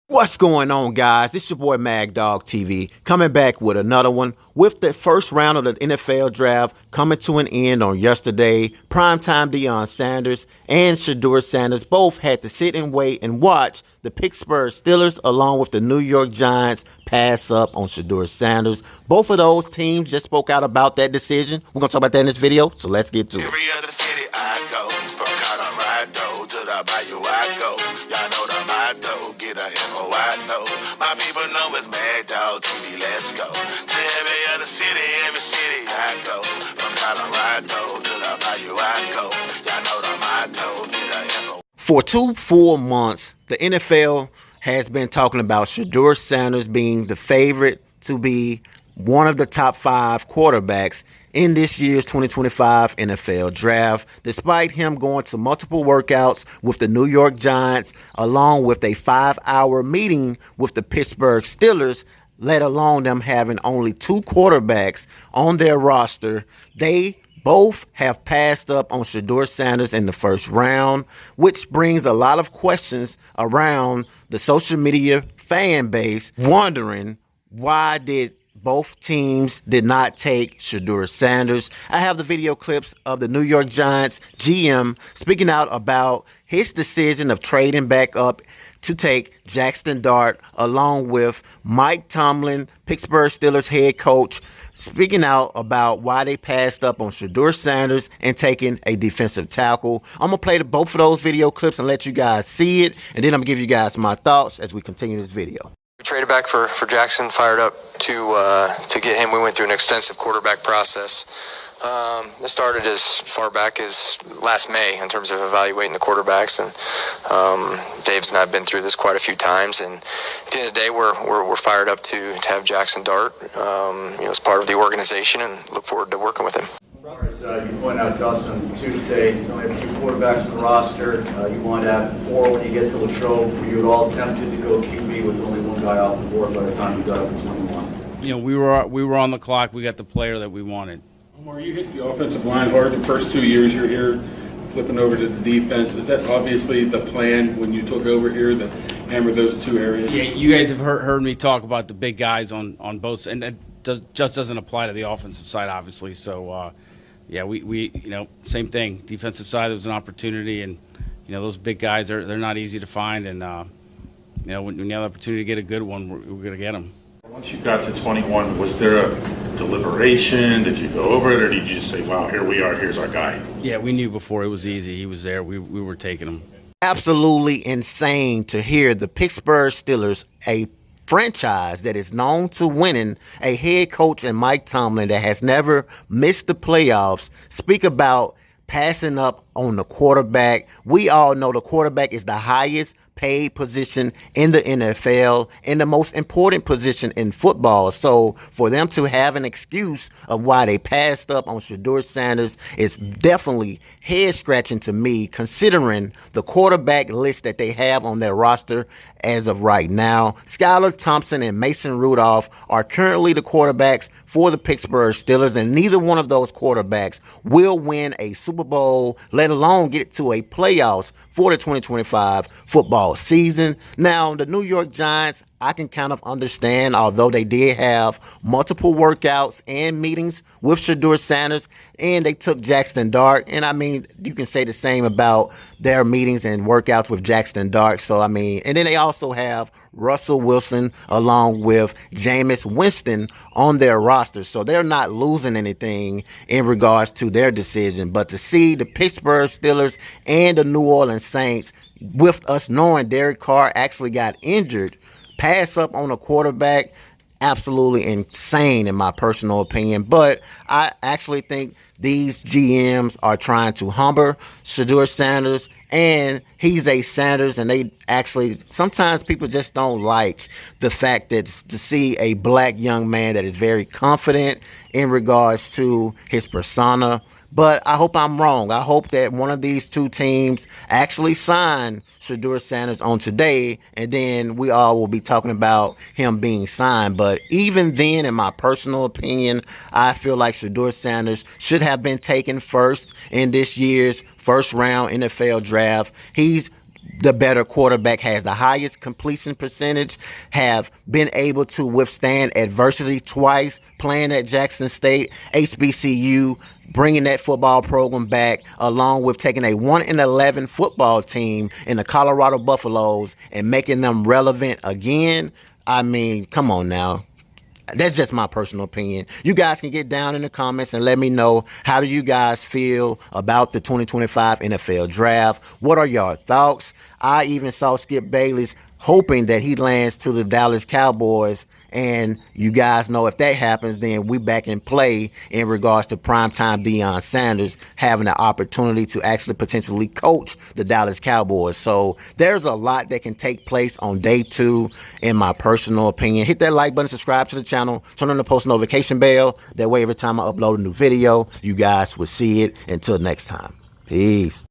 What's going on, guys? This is your boy Mag Dog TV coming back with another one. With the first round of the NFL draft coming to an end on yesterday, primetime Deion Sanders and Shedeur Sanders both had to sit and wait and watch the Pittsburgh Steelers along with the New York Giants pass up on Shedeur Sanders. Both of those teams just spoke out about that decision. We're going to talk about that in this video, so let's get to it. Every other city I go, from Colorado to the Bayou I go. Y'all know the motto, get a info I know. My people know it's Mad Dog TV, let's go. To every other city I go. From Colorado to the Bayou I go. Y'all know the motto, get a info. For 2 full months, the NFL has been talking about Shedeur Sanders being the favorite to be one of the top 5 quarterbacks in this year's 2025 NFL draft, despite him going to multiple workouts with the New York Giants, along with a 5-hour meeting with the Pittsburgh Steelers, let alone them having only 2 quarterbacks on their roster. They both have passed up on Shedeur Sanders in the first round, which brings a lot of questions around the social media fan base, wondering why both teams did not take Shedeur Sanders. I have the video clips of the New York Giants GM speaking out about his decision of trading back up to take Jackson Dart, along with Mike Tomlin, Pittsburgh Steelers head coach, speaking out about why they passed up on Shedeur Sanders and taking a defensive tackle. I'm going to play both of those video clips and let you guys see it, and then I'm going to give you guys my thoughts as we continue this video. We traded back for Jackson, fired up to get him. We went through an extensive quarterback process. It started as far back as last May in terms of evaluating the quarterbacks, and Dave's and I have been through this quite a few times. And at the end of the day, we're fired up to have Jackson Dart, as part of the organization, and look forward to working with him. You pointed out to us on Tuesday, you only have 2 quarterbacks on the roster. You wanted to have 4 when you get to Latrobe. Were you at all tempted to go QB with only 1 guy off the board by the time you got up to 21? We were on the clock. We got the player that we wanted. Omar, you hit the offensive line hard the first 2 years you're here, flipping over to the defense. Is that obviously the plan when you took over here, to hammer those 2 areas? Yeah, you guys have heard me talk about the big guys on both, and that just doesn't apply to the offensive side, obviously. So, we same thing. Defensive side, there was an opportunity, and those big guys they're not easy to find, and when you have the opportunity to get a good one, we're going to get them. Once you got to 21, was there a deliberation? Did you go over it, or did you just say, wow, here we are, here's our guy? Yeah, we knew before it was easy. He was there. We were taking him. Absolutely insane to hear the Pittsburgh Steelers, a franchise that is known to winning, a head coach in Mike Tomlin that has never missed the playoffs, speak about passing up on the quarterback. We all know the quarterback is the highest paid position in the NFL and the most important position in football. So for them to have an excuse of why they passed up on Shedeur Sanders is definitely head scratching to me, considering the quarterback list that they have on their roster as of right now. Skylar Thompson and Mason Rudolph are currently the quarterbacks for the Pittsburgh Steelers, and neither one of those quarterbacks will win a Super Bowl, let alone get to a playoffs for the 2025 football season. Now, the New York Giants, I can kind of understand, although they did have multiple workouts and meetings with Shedeur Sanders, and they took Jackson Dart. And I mean, you can say the same about their meetings and workouts with Jackson Dart. So, I mean, and then they also have Russell Wilson along with Jameis Winston on their roster. So they're not losing anything in regards to their decision. But to see the Pittsburgh Steelers and the New Orleans Saints, with us knowing Derek Carr actually got injured, pass up on a quarterback, absolutely insane in my personal opinion. But I actually think these GMs are trying to humble Shedeur Sanders, and he's a Sanders, and they actually, sometimes people just don't like the fact that to see a black young man that is very confident in regards to his persona. But I hope I'm wrong. I hope that one of these 2 teams actually sign Shedeur Sanders on today, and then we all will be talking about him being signed. But even then, in my personal opinion, I feel like Shedeur Sanders should have been taken first in this year's first round NFL draft. He's the better quarterback, has the highest completion percentage, have been able to withstand adversity twice playing at Jackson State, HBCU, bringing that football program back, along with taking a 1-11 football team in the Colorado Buffaloes and making them relevant again. I mean, come on now. That's just my personal opinion. You guys can get down in the comments and let me know, how do you guys feel about the 2025 NFL Draft? What are your thoughts? I even saw Skip Bayless hoping that he lands to the Dallas Cowboys, and you guys know if that happens, then we back in play in regards to primetime Deion Sanders having the opportunity to actually potentially coach the Dallas Cowboys. So there's a lot that can take place on day 2, in my personal opinion. Hit that like button, subscribe to the channel, turn on the post notification bell. That way every time I upload a new video, you guys will see it. Until next time, peace.